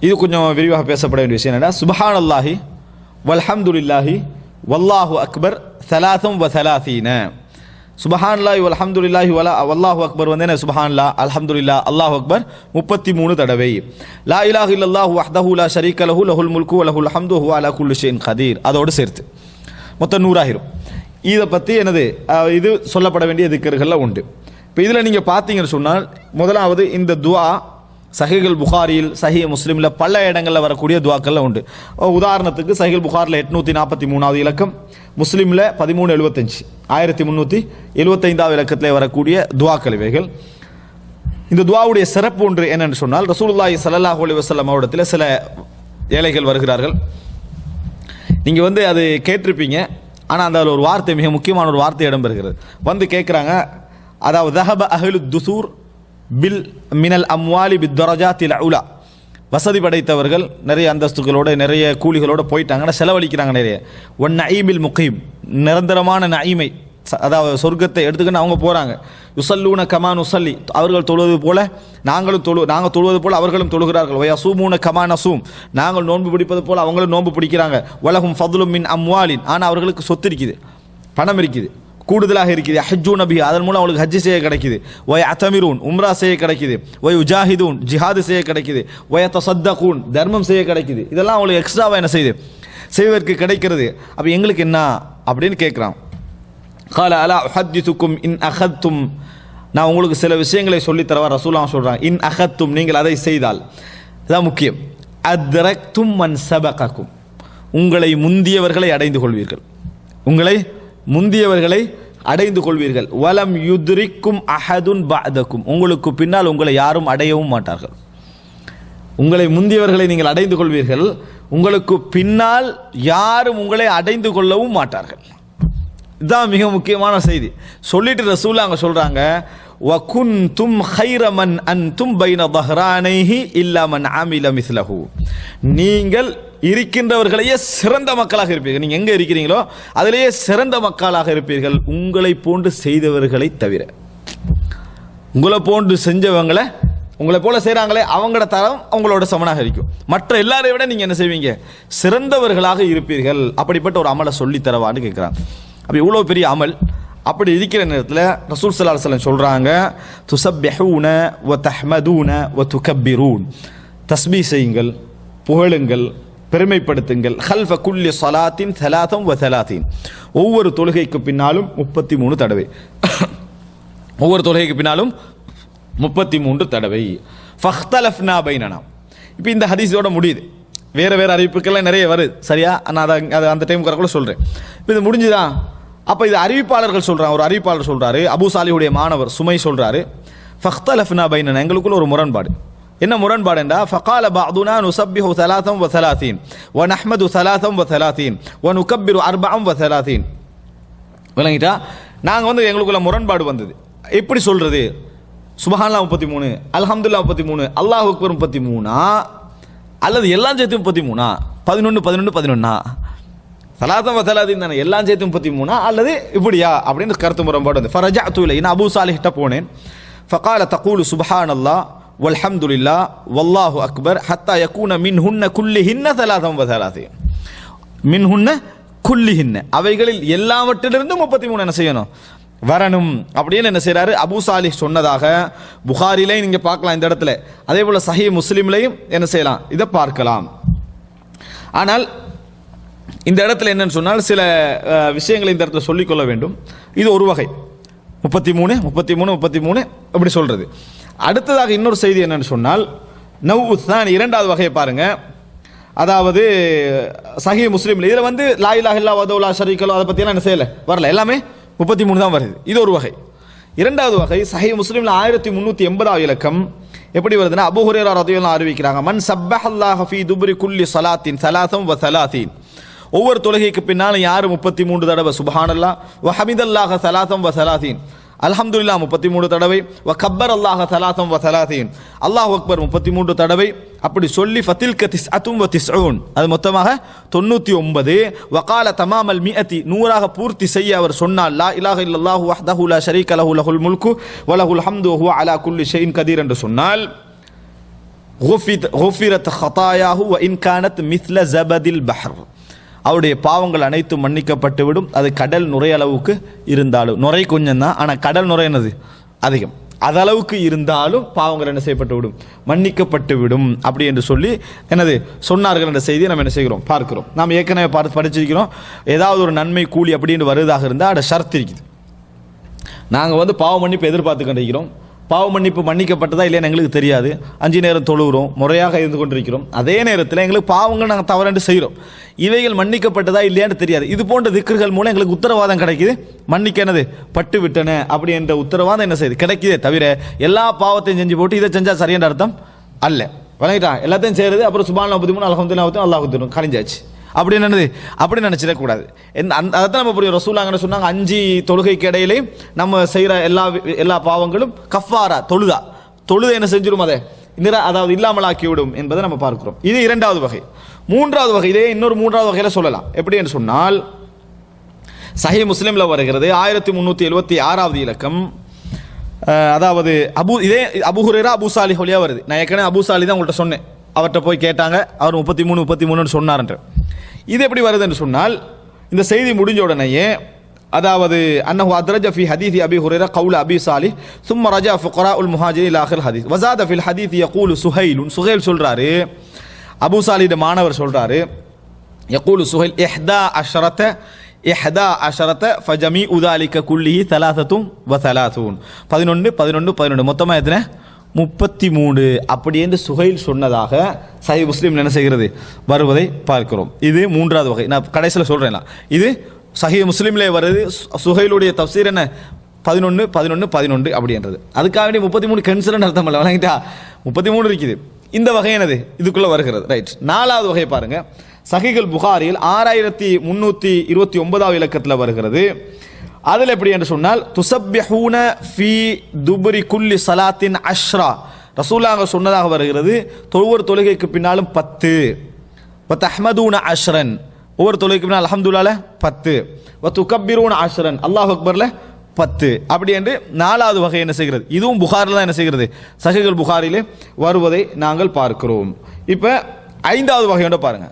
இது கொஞ்சம் விரிவாக பேசப்பட வேண்டிய விஷயம் என்னன்னா, சுப்ஹானல்லாஹி வல்ஹம்துலில்லாஹி வல்லாஹு அக்பர் ஸலாத்தும் வ ஸலாத்தீன. சுப்ஹானல்லாஹி வல்ஹம்துலில்லாஹி வல்லாஹு அக்பர் வந்து என்ன, சுப்ஹானல்லாஹ் அல்ஹம்துலில்லாஹ் அல்லாஹு அக்பர் 33 தடவை. லா இலாஹ இல்லல்லாஹு வஹ்தஹு லா ஷரீக லஹு லஹுல் முல்கு வ லஹுல் ஹம்து வ ஹுவ அலா குல்லி ஷைஇன் கதீர். அதோடு சேர்த்து மொத்தம் 100 ஆகிரும். இதை பற்றி என்னது, இது சொல்லப்பட வேண்டிய திக்ருகளில் உண்டு. இப்போ இதில் நீங்கள் பார்த்தீங்கன்னு சொன்னால், முதலாவது இந்த துஆ சஹீஹுல் புகாரியில் சஹீஹ் முஸ்லிமில் பல இடங்களில் வரக்கூடிய துவாக்கள்ல உண்டு. உதாரணத்துக்கு சஹீஹுல் புகாரில் 843வது இலக்கம், முஸ்லிமில் 1375 1375வது இலக்கத்தில் வரக்கூடிய துவாக்கள் இவைகள். இந்த துவாவுடைய சிறப்பு ஒன்று என்னென்னு சொன்னால், ரசூலுல்லாஹி ஸல்லல்லாஹு அலைஹி வஸல்லம் அவரிடத்தில் சில ஏழைகள் வருகிறார்கள். நீங்கள் வந்து அது கேட்டிருப்பீங்க, ஆனால் அந்த ஒரு வார்த்தை, மிக முக்கியமான ஒரு வார்த்தை இடம்பெறுகிறது. வந்து கேட்குறாங்க, அதாவது தஹப அஹ்லு துசூர் பில் மினல் அம்வாலி பித் தரஜாத்தில் உலா, வசதி படைத்தவர்கள் நிறைய அந்தஸ்துகளோட நிறைய கூலிகளோட போயிட்டாங்கன்னா செலவழிக்கிறாங்க நிறைய. ஒன் நஈமில் முகீம், நிரந்தரமான நஈமை, அதாவது சொர்க்கத்தை எடுத்துக்கின்னு அவங்க போகிறாங்க. யுசல்லூன கமான் உசல்லி, அவர்கள் தொழுவது போல நாங்கள் தொழுவது போல அவர்களும் தொழுகிறார்கள். வயசூமூன கமான் அசூம், நாங்கள் நோன்பு பிடிப்பது போல அவங்களும் நோன்பு பிடிக்கிறாங்க. வலஹும் ஃபதுலும் மின் அம்வாலின், ஆனால் அவர்களுக்கு சொத்து இருக்குது, பணம் இருக்குது, கூடுதலாக இருக்குது. ஹஜ்ஜூ நபி, அதன் மூலம் அவங்களுக்கு ஹஜ்ஜு செய்ய கிடைக்குது. வய அத்தமிரூன், உம்ரா செய்ய கிடைக்குது. வய உஜாஹிதூன், ஜிஹாது செய்ய கிடைக்குது. வய தசத்தகூன், தர்மம் செய்ய கிடைக்குது. இதெல்லாம் அவங்களுக்கு எக்ஸ்ட்ராவாக என்ன செய்யுது, செய்வதற்கு கிடைக்கிறது. அப்போ எங்களுக்கு என்ன அப்படின்னு கேட்குறான். கால அலா உஹத்திசுக்கும் இன் அஹத்தும், நான் உங்களுக்கு சில விஷயங்களை சொல்லித்தரவா ரசூலுல்லாஹ் சொல்கிறாங்க. இன் அஹத்தும், நீங்கள் அதை செய்தால், இதுதான் முக்கியம். அத்ரக்தும் மன் சபகக்கும், உங்களை முந்தியவர்களை அடைந்து கொள்வீர்கள், உங்களை முந்தியவர்களை அடைந்து கொள்வீர்கள். வலம் யுத்ரிக்கும் அஹதுன் பஅதக்கும், உங்களுக்கு பின்னால் உங்களை யாரும் அடையவும் மாட்டார்கள். உங்களை முந்தியவர்களை நீங்கள் அடைந்து கொள்வீர்கள், உங்களுக்கு பின்னால் யாரும் உங்களை அடைந்து கொள்ளவும் மாட்டார்கள். இதுதான் மிக முக்கியமான செய்தி. சொல்லிட்டு ரசூலுல்லாஹ் அங்க சொல்றாங்க, வகுன்தும் கைர மன் அன்தும் பைன தஹ்ரானைஹி இல்லா மன் அமில மிஸ்லஹு, நீங்கள் இருக்கின்றவர்களையே சிறந்த மக்களாக இருப்பீர்கள். நீங்கள் எங்கே இருக்கிறீங்களோ அதிலேயே சிறந்த மக்களாக இருப்பீர்கள், உங்களை போன்று செய்தவர்களை தவிர. உங்களை போன்று செஞ்சவங்களை உங்களை போல செய்கிறாங்களே அவங்களோட தரம் அவங்களோட சமனாக இருக்கும். மற்ற எல்லாரையும் விட நீங்கள் என்ன செய்வீங்க, சிறந்தவர்களாக இருப்பீர்கள். அப்படிப்பட்ட ஒரு அமலை சொல்லித்தரவான்னு கேட்குறாங்க. அப்போ இவ்வளோ பெரிய அமல். அப்படி இருக்கிற நேரத்தில் ரசூல் ஸல்லல்லாஹு அலைஹி வஸல்லம் சொல்கிறாங்க, துஸப்பிஹூன வ தஹ்மதூன வ துகப்பிரூன், தஸ்பீஹ் செய்யுங்கள், புகழுங்கள், பெருமைப்படுத்துங்கள். ஹல்ஃப குல்லி ஸலாத்தின் ஸலாத்தம் வ ஸலாத்தீன், ஒவ்வொரு தொழுகைக்கு பின்னாலும் 33 தடவை, ஒவ்வொரு தொழுகைக்கு பின்னாலும் 33 தடவை. ஃபஹ்தலஃப்னா பைனனா, இப்போ இந்த ஹதீஸோட முடியுது. வேறு வேறு அறிவிப்புக்கெல்லாம் நிறைய வருது, சரியா? நான் அதை அந்த டைம் கூட சொல்கிறேன். இப்போ இது முடிஞ்சுதா? அப்போ இது அறிவிப்பாளர்கள் சொல்கிறாங்க. ஒரு அறிவிப்பாளர் சொல்கிறாரு, அபூ சாலிஹுடைய மாணவர் சுமை சொல்கிறாரு, ஃபஹ்தலஃப்னா பைனனா, எங்களுக்குள்ள ஒரு முரண்பாடு. என்ன முரண்பாடு என்றா, ஃபகால பஅதுனா நுஸப்பிஹு ஸலாத்தம் வ ஸலாத்தீன் வ நஹ்மது ஸலாத்தம் வ ஸலாத்தீன் வ நுகப்பிரு அர்பஅம் வ ஸலாத்தீன். விளங்கிட்டா? நாங்கள் வந்து எங்களுக்குள்ள முரண்பாடு வந்தது. எப்படி சொல்றது? சுப்ஹானல்லாஹ் 33, அல்ஹம்துலில்லாஹ் 33, அல்லாஹ் அக்பர் 33, அல்லது எல்லாம் சேர்த்து 33, 11 11 11, ஸலாத்தம் வ ஸலாத்தீன் தானே, எல்லாம் சேர்த்து 33, அல்லது இப்படியா அப்படின்னு கருத்து முரண்பாடு வந்து. ஃபரஜஅது இலைஹி, நான் அபூ சாலிஹ்ட்ட போனேன். ஃபகால தகூலு சுப்ஹானல்லாஹ் வல்ஹம்துலில்லாஹ் வல்லாஹு அக்பர் ஹத்தா யகூன மின்ஹுன்ன குல்லிஹின்ன ஸலாத்தம் வ ஸலாத்தீன், மின்ஹுன்ன குல்லிஹின்ன, அவைகளில் எல்லாவற்றிலிருந்து 33 என்ன செய்யணும், வரணும் அப்படின்னு என்ன செய்யறாரு அபூ சாலிஹ் சொன்னதாக புகாரிலையும் நீங்க பார்க்கலாம் இந்த இடத்துல. அதே போல சஹீஹ் முஸ்லிம்லையும் என்ன செய்யலாம், இதை பார்க்கலாம். ஆனால் இந்த இடத்துல என்னன்னு சொன்னால் சில விஷயங்களை இந்த இடத்துல சொல்லிக்கொள்ள வேண்டும். இது ஒரு வகை, 33 33 33 அப்படி சொல்றது. அடுத்ததாக இன்னொரு செய்தி என்னன்னு சொன்னால், நவ்வுத்தான், இரண்டாவது வகையை பாருங்க. அதாவது சஹீஹ் முஸ்லிம்ல இதில் வந்து லா இலாஹ இல்லல்லாஹ் வஹ்தஹு லா ஷரீக லஹு, அதை பற்றியெல்லாம் என்ன செய்யலை, வரல, எல்லாமே 33 தான் வருது. இது ஒரு வகை. இரண்டாவது வகை சஹீஹ் முஸ்லிம்ல 1380வது இலக்கம் எப்படி வருதுன்னா, அபூ ஹுரைரா ரலியல்லாஹு அறிவிக்கிறாங்க, மன் சப்பஹல்லாஹ ஃபீ துப்ரி குல்லி ஸலாத்தின் ஸலாத்தம் வ ஸலாத்தீன், ஒவ்வொரு தொழுகைக்கு பின்னாலும் யார் 33 தடவை சுப்ஹானல்லாஹ் வ ஹமிதல்லாஹ ஸலாத்தம் வ ஸலாத்தீன், அல்ஹம்துலில்லாஹ் 33 தடவை, வ கப்பர் அல்லாஹ ஸலாத்தம் வ ஸலாத்தீன், அல்லாஹு அக்பர் 33 தடவை, அப்படி சொல்லி ஃபதில்க திஸ்அத்தும் வ திஸ்ஊன், அது மொத்தமாக 99. வகால தமாமல் மிஅத்தி, 100ஆக பூர்த்தி செய்ய அவர் சொன்னால், லா இலாஹ இல்லல்லாஹு வஹ்தஹு லா ஷரீக லஹு லஹுல் முல்கு வ லஹுல் ஹம்து வ ஹுவ அலா குல்லி ஷைஇன் கதீர் என்று சொன்னால், குஃபிரத் ஹதாயாஹு வ இன் கானத் மிஸ்ல ஜபதில் பஹர். அவருடைய பாவங்கள் அனைத்தும் மன்னிக்கப்பட்டு விடும், அது கடல் நுரை அளவுக்கு இருந்தாலும். நுரை கொஞ்சம் தான், ஆனால் கடல் நுரை என்னது அதிகம். அதளவுக்கு இருந்தாலும் பாவங்கள் என்ன செய்யப்பட்டு விடும், மன்னிக்கப்பட்டு விடும் அப்படி என்று சொல்லி என்னது சொன்னார்கள் என்ற செய்தியை நம்ம என்ன செய்கிறோம் பார்க்கிறோம். நாம் ஏற்கனவே படிச்சிருக்கிறோம். ஏதாவது ஒரு நன்மை கூலி அப்படின்னு வருவதாக இருந்தால் அதை ஷர்த் இருக்குது. நாங்கள் பாவ மன்னிப்பு எதிர்பார்த்து கொண்டிருக்கிறோம். பாவ மன்னிப்பு மன்னிக்கப்பட்டதா இல்லைன்னு எங்களுக்கு தெரியாது. 5 நேரம் தொழுகிறோம், முறையாக இருந்து கொண்டிருக்கிறோம். அதே நேரத்தில் எங்களுக்கு பாவங்கள் நாங்கள் தவறென்று செய்கிறோம். இவைகள் மன்னிக்கப்பட்டதா இல்லையான்னு தெரியாது. இது போன்ற திக்ர்கள் மூலம் எங்களுக்கு உத்தரவாதம் கிடைக்குது, மன்னிக்க என்னது பட்டு விட்டன அப்படி என்ற உத்தரவாதம் என்ன செய்யுது கிடைக்குதே தவிர எல்லா பாவத்தையும் செஞ்சு போட்டு இதை செஞ்சா சரியான அர்த்தம் அல்ல. வணங்கிட்டா எல்லாத்தையும் செய்யறது, அப்புறம் சுப்ஹானல்லாஹ் 33 அல்ஹம்துலில்லாஹ் அல்லாஹ் அக்பர் கழிஞ்சாச்சு அப்படி என்னது அப்படி நினைச்சிடக்கூடாது. அதான் நம்ம புரியும். ரசூலுல்லாஹ் சொன்னாங்க 5 தொழுகைக்கு இடையிலே நம்ம செய்கிற எல்லா பாவங்களும் கஃபாரா தொழுதை என்ன செஞ்சிடும், அதை அதாவது இல்லாமலாக்கி விடும் என்பதை நம்ம பார்க்கிறோம். இது 2வது வகை. 3வது வகை, இதே இன்னொரு 3வது வகையில சொல்லலாம். எப்படி என்று சொன்னால் சஹீஹ் முஸ்லிம்ல வருகிறது 1376வது இலக்கம். அதாவது அபூ ஹுரைரா அபூ சாலிஹ் வழியா வருது. நான் ஏற்கனவே அபூ சாலிஹ் தான் உங்கள்கிட்ட சொன்னேன். அவர்கிட்ட போய் கேட்டாங்க, அவர் 33 சொன்னார்ன்ற. இது எப்படி வருது என்று சொன்னால், இந்த செய்தி முடிஞ்ச உடனேயே அதாவது அன்னஹு அத்ரஜ ஃபி ஹதீஸ் அபி ஹுரைரா கவுல அபி சாலிஹ் ثم رجع فقراء المهاجرين الى اخر الحديث وزاد في الحديث يقول சுஹைல் சொல்றாரு, அபூ சாலிஹ் மாணவர் சொல்றாரு, يقول சுஹைல் 11 فجميع ذلك كله 33 11 மொத்தமா எத்தனை 33 அப்படி என்று சுஹைல் சொன்னதாக சஹீஹ் முஸ்லிம் என்ன செய்கிறது வருவதை பார்க்கிறோம். இது 3வது வகை. நான் கடைசியில் சொல்றேன். இது சஹீஹ் முஸ்லிம்லே வருது. சுஹைலுடைய தஃப்சீர் என்ன 11 அப்படின்றது. அதுக்காக வேண்டி 33 கேன்சல் அர்த்தம் இல்லை. வணங்கிட்டா 33 இருக்குது. இந்த வகை என்னது இதுக்குள்ள வருகிறது. ரைட். 4வது வகை பாருங்க. சஹீஹுல் புகாரியில் 6329வது இலக்கத்தில் வருகிறது. அதில் எப்படி என்று சொன்னால் துஸப்பிஹூன ஃபீ துபுரி குல்லி ஸலாத்தின் 10 ரசூலுல்லாஹ் சொன்னதாக வருகிறது. ஒவ்வொரு தொழுகைக்கு பின்னாலும் 10 வ தஹ்மதூன 10 ஒவ்வொரு தொழுகைக்கு பின்னால் அல்ஹம்துலில்லாஹ் 10 வ துகப்பிரூன 10 அல்லாஹ் அக்பர்ல 10 அப்படி என்று 4வது வகை என்ன செய்கிறது. இதுவும் புகாரில் தான் என்ன செய்கிறது சஹீஹுல் புகாரிலே வருவதை நாங்கள் பார்க்கிறோம். இப்போ 5வது வகையோட பாருங்க.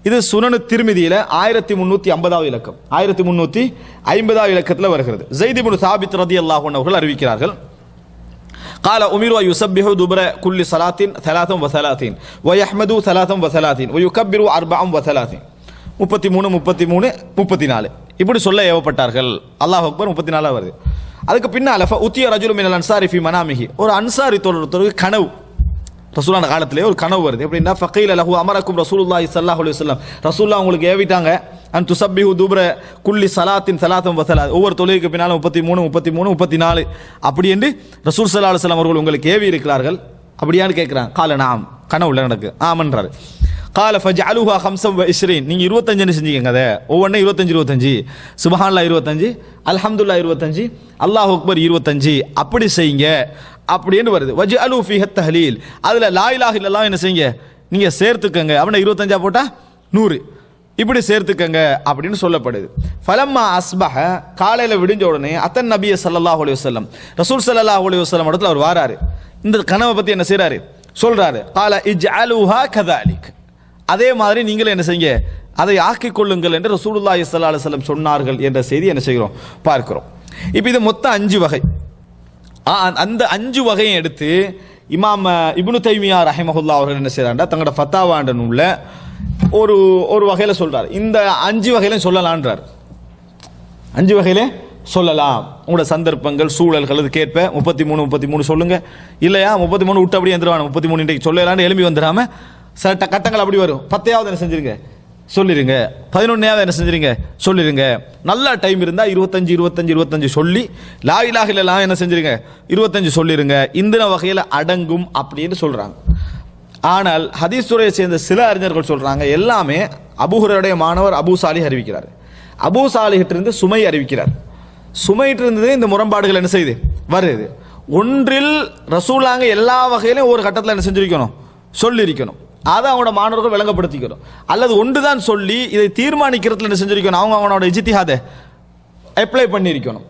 இது சுனனு திர்மிதியில 1350வது இலக்கம் 1350வது இலக்கத்தில் வருகிறது. ஸைத் இப்னு சாபித் ரலியல்லாஹு அன்ஹு அவர்கள் அறிவிக்கிறார்கள், قال أمير يسبح دبر كل صلاة 33 ويحمد 33 ويكبر 34 34 இப்படி சொல்ல ஏவப்பட்டார்கள். அல்லாஹ் அக்பர் 34 வருது. அதுக்கு பின்னால உத்திய ரஜுலு மினல் அன்சாரி ஃபி மனாமிஹி ஒரு அன்சாரி தோழருக்கு கனவு, ரசூலுல்லாஹ் காலத்திலே ஒரு கனவு வருது. எப்படின்னா ஃபகீல லஹு அமரக்கும் ரசூலுல்லாஹி ஸல்லல்லாஹு அலைஹி வஸல்லம் ரசூலுல்லாஹ் உங்களுக்கு ஏவிட்டாங்க அன் துஸப்பிஹு துப்ர குல்லி ஸலாத்தின் 33 ஒவ்வொரு தொழுகைக்கு பின்னாலும் 33 34 அப்படி என்று ரசூல் ஸல்லல்லாஹு அலைஹி வஸல்லம் அவர்கள் உங்களுக்கு ஏவி இருக்கிறார்கள் அப்படியான்னு கேட்குறாங்க. கால நாம் கனவுல நடக்கு ஆமன்றாரு. கால ஃபஜஅலுஹா 25 நீங்க 25 செஞ்சீங்க. அதை ஒவ்வொன்றும் 25 சுப்ஹானல்லாஹ் 25 அல்ஹம்துலில்லாஹ் 25 அல்லாஹ் அக்பர் 25 அப்படி செய்யுங்க அப்படின்னு வருது. வஜஅலு ஃபீஹ தஹ்லீல் அதுல லா இலாஹ இல்லல்லாஹ் என்ன செய்யுங்க நீங்க சேர்த்துக்கங்க. அவனை 25 போட்டா 100 இப்படி சேர்த்துக்கங்க அப்படின்னு சொல்லப்படுது. ஃபலம்மா அஸ்பஹ காலையில விடிஞ்ச உடனே அத்தன் நபிய ஸல்லல்லாஹு அலைஹி வஸல்லம் ரசூல் ஸல்லல்லாஹு அலைஹி வஸல்லம் இடத்துல அவர் வாராரு. இந்த கனவை பத்தி என்ன செய்றாரு சொல்றாரு. கால இஜ்அலுஹா கதாலிக் அதே மாதிரி நீங்களும் என்ன செய்யுங்க அதை ஆக்கிக் கொள்ளுங்கள் என்று ரசூலுல்லாஹி ஸல்லல்லாஹு அலைஹி வஸல்லம் சொன்னார்கள் என்ற செய்தி என்ன செய்கிறோம் பார்க்கிறோம். இப்போ இது மொத்தம் 5 வகை. அந்த 5 வகையை எடுத்து இமாம் இப்னு தைமியா ரஹிமஹுல்லாஹ் அவர்கள் என்ன செய்றாங்க தங்களோட ஃபத்தாவா என்ற நூல்ல ஒரு வகையில சொல்றார். இந்த 5 வகையிலும் சொல்லலான்றார். 5 வகையிலே சொல்லலாம். உங்களோட சந்தர்ப்பங்கள் சூழல்கள் அது கேட்ப 33 சொல்லுங்க. இல்லையா 33 விட்டு அப்படியே வந்துருவாங்க. 33 இன்றைக்கு சொல்லலான்னு எழுப்பி வந்துடாம சில கட்டங்கள் அப்படி வரும். 10வது என்ன செஞ்சிருங்க சொல்லிருங்க. 11வது என்ன செஞ்சிருங்க சொல்லிருங்க. நல்ல டைம் இருந்தா 25 சொல்லி லா இலாஹ இல்லல்லாஹ் என்ன செஞ்சிருங்க 25 சொல்லிருங்க. இந்த வகையில அடங்கும் அப்படின்னு சொல்றாங்க. ஆனால் ஹதீஸ் துறையை சேர்ந்த சில அறிஞர்கள் சொல்றாங்க எல்லாமே அபூ ஹுரைராவுடைய மாணவர் அபூ சாலிஹ் அறிவிக்கிறார். அபூ சாலிஹிட்டிருந்து சுமை அறிவிக்கிறார். சுமையிட்டிருந்தது இந்த முரண்பாடுகள் என்ன செய்யுது வருது. ஒன்றில் ரசூலாங்க எல்லா வகையிலும் ஒரு கட்டத்தில் என்ன செஞ்சிருக்கணும் சொல்லியிருக்கணும். அதை அவனோட மாணவர்கள் விளங்கப்படுத்திக்கணும். அல்லது ஒன்றுதான் சொல்லி இதை தீர்மானிக்கிறதுல என்ன செஞ்சிருக்கணும் அவனோட இஜ்திஹாதை அப்ளை பண்ணியிருக்கணும்.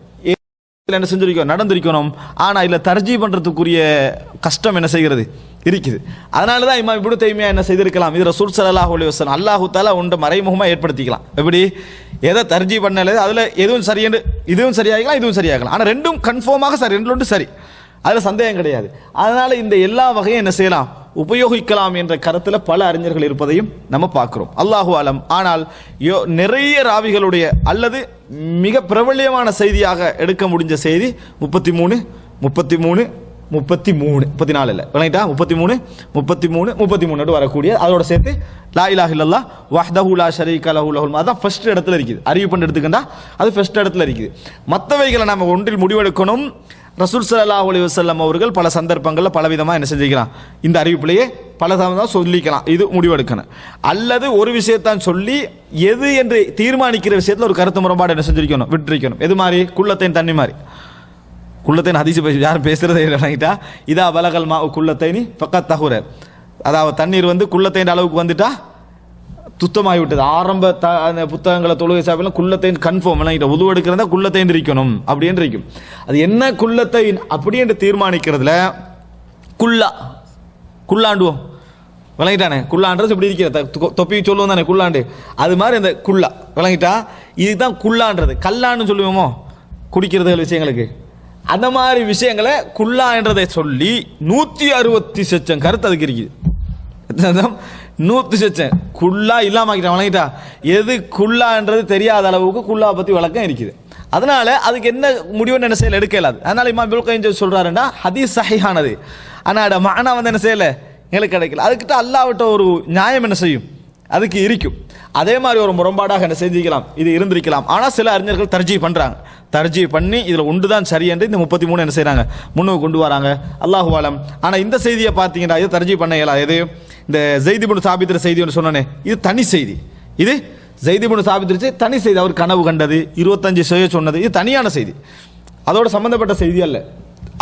என்ன செஞ்சிருக்கணும் நடந்திருக்கணும். ஆனால் இதில் தர்ஜீ பண்ணுறதுக்குரிய கஷ்டம் என்ன செய்கிறது இருக்குது. அதனால தான் இமாம் இப்னு தைமியா என்ன செய்திருக்கலாம், இது ரசூல் ஸல்லல்லாஹு அலைஹி வஸல்லம் அல்லாஹு தஆலா ஒன்று மறைமுகமாக ஏற்படுத்திக்கலாம். எப்படி எதை தர்ஜீ பண்ணல அதில் எதுவும் சரியென்று இதுவும் சரியாகலாம் இதுவும் சரியாகலாம், ஆனால் ரெண்டும் கன்ஃபார்மாக சரி, ரெண்டும் சரி, அதில் சந்தேகம் கிடையாது. அதனால் இந்த எல்லா வகையும் என்ன செய்யலாம், உபயோகிக்கலாம் என்ற கருத்தில் பல அறிஞர்கள் இருப்பதையும் நம்ம பார்க்குறோம். அல்லாஹு ஆலம். ஆனால் நிறைய ராவிகளுடைய அல்லது மிக பிரபல்யமான செய்தியாக எடுக்க முடிஞ்ச செய்தி 33 33 33 34 இல்லை விளங்கிட்டா, 33 33 33 வரக்கூடிய அதோட சேர்த்து லா இலாஹ இல்லல்லாஹ் வஹ்தஹு லா ஷரீக லஹு லஹுல் அதான் ஃபர்ஸ்ட் இடத்துல இருக்குது. அறிவிப்பு எடுத்துக்கிட்டா அது ஃபர்ஸ்ட் இடத்துல இருக்குது. மற்றவைகளை நம்ம ஒன்றில் முடிவெடுக்கணும். ரசூல் ஸல்லல்லாஹு அலைஹி வஸல்லம் அவர்கள் பல சந்தர்ப்பங்களில் பலவிதமாக என்ன செஞ்சுக்கலாம், இந்த அறிவிப்பிலேயே பல தான் சொல்லிக்கலாம், இது முடிவெடுக்கணும். அல்லது ஒரு விஷயத்தான் சொல்லி எது என்று தீர்மானிக்கிற விஷயத்தில் ஒரு கருத்து முரண்பாடு என்ன செஞ்சிருக்கணும், விட்டுருக்கணும். எது மாதிரி, குள்ளத்தைன் தண்ணி மாதிரி. குள்ளத்தைன் ஹதீஸ் யாரும் பேசுறதே இல்லைட்டா, இதா பலகல் மா குள்ளத்தைனி ஃபக்கத் தஹுர, அதாவது தண்ணீர் குள்ளத்தைன் அளவுக்கு வந்துட்டா துத்தமாகி விட்டது. ஆரம்ப புத்தகங்களை தொழுகை சாப்பிடலாம் குள்ளத்தைன் கன்ஃபார்ம் விளங்கிட்ட, உது எடுக்கிறதா குள்ளத்தைன் இருக்கணும் அப்படின்னு இருக்கும். அது என்ன குள்ளத்தைன் அப்படி என்று தீர்மானிக்கிறதுல குள்ளாண்டுவோம் விளங்கிட்டானே, குள்ளான்றது இப்படி இருக்கிற தொப்பி சொல்லுவோம் தானே குள்ளாண்டு, அது மாதிரி அந்த குள்ளா விளங்கிட்டா, இதுதான் குள்ளான்றது. கல்லான்னு சொல்லுவோமோ குடிக்கிறது விஷயங்களுக்கு, அந்த மாதிரி விஷயங்களை குல்லா என்றதை சொல்லி 160 லட்சம் கருத்து அதுக்கு இருக்குது. 100 லட்சம் குல்லா இல்லாம வழங்கிட்டா, எது குல்லான்றது தெரியாத அளவுக்கு குல்லா பத்தி விளக்கம் இருக்குது. அதனால அதுக்கு என்ன முடிவுன்னு என்ன செய்யல எடுக்க இயலாது. அதனால இமாம் இப்னு கையிம் சொல்றாருன்னா ஹதீஸ் சஹீஹானது, ஆனால் மானா என்ன செய்யல எங்களுக்கு கிடைக்கல. அதுக்கிட்ட அல்லாஹ்விட்ட ஒரு நியாயம் என்ன செய்யும், அதுக்கு இருக்கும். அதே மாதிரி ஒரு முரண்பாடாக என்ன செஞ்சுக்கலாம், இது இருந்திருக்கலாம். ஆனால் சில அறிஞர்கள் தர்ஜீ பண்றாங்க, தர்ஜீ பண்ணி இதில் ஒன்று தான் சரி என்று இந்த 33 என்ன செய்கிறாங்க, முன்னுக்கு கொண்டு வராங்க. அல்லாஹு ஆலம். ஆனால் இந்த செய்தியை பார்த்தீங்கன்னா இது தர்ஜீ பண்ண இயலாது. எது இந்த ஸைத் இப்னு சாபித் செய்தி ஒன்று சொன்னனே, இது தனி செய்தி. இது ஸைத் இப்னு சாபித் தனி செய்தி. அவர் கனவு கண்டது 25 செய்ய சொன்னது, இது தனியான செய்தி, அதோட சம்பந்தப்பட்ட செய்தி அல்ல.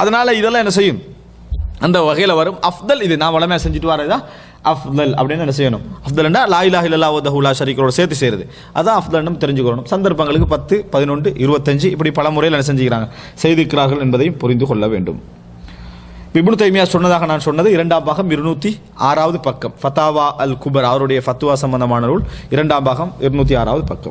அதனால இதெல்லாம் என்ன செய்யும், அந்த வகையில் வரும். அஃதல் இது நான் வளமையாக செஞ்சுட்டு வரதான் அஃதல் அப்படின்னு என்ன செய்யணும். அஃதல்னா லா இலாஹ இல்லல்லாஹ் வஹ்தஹு லா ஷரீக்கோட சேர்த்து செய்கிறது, அதான் அஃதல்னு தெரிஞ்சுக்கணும். சந்தர்ப்பங்களுக்கு 10 11 25 இப்படி பல முறையில் என்ன செஞ்சுக்கிறாங்க, செய்திருக்கிறார்கள் என்பதையும் புரிந்து கொள்ள வேண்டும். இப்னு தைமியா சொன்னதாக நான் சொன்னது 2ஆம் பாகம் 206வது பக்கம், ஃபதாவா அல் குபர் அவருடைய ஃபத்வா சம்பந்தமான நூல் 2ஆம் பாகம் 206வது பக்கம்.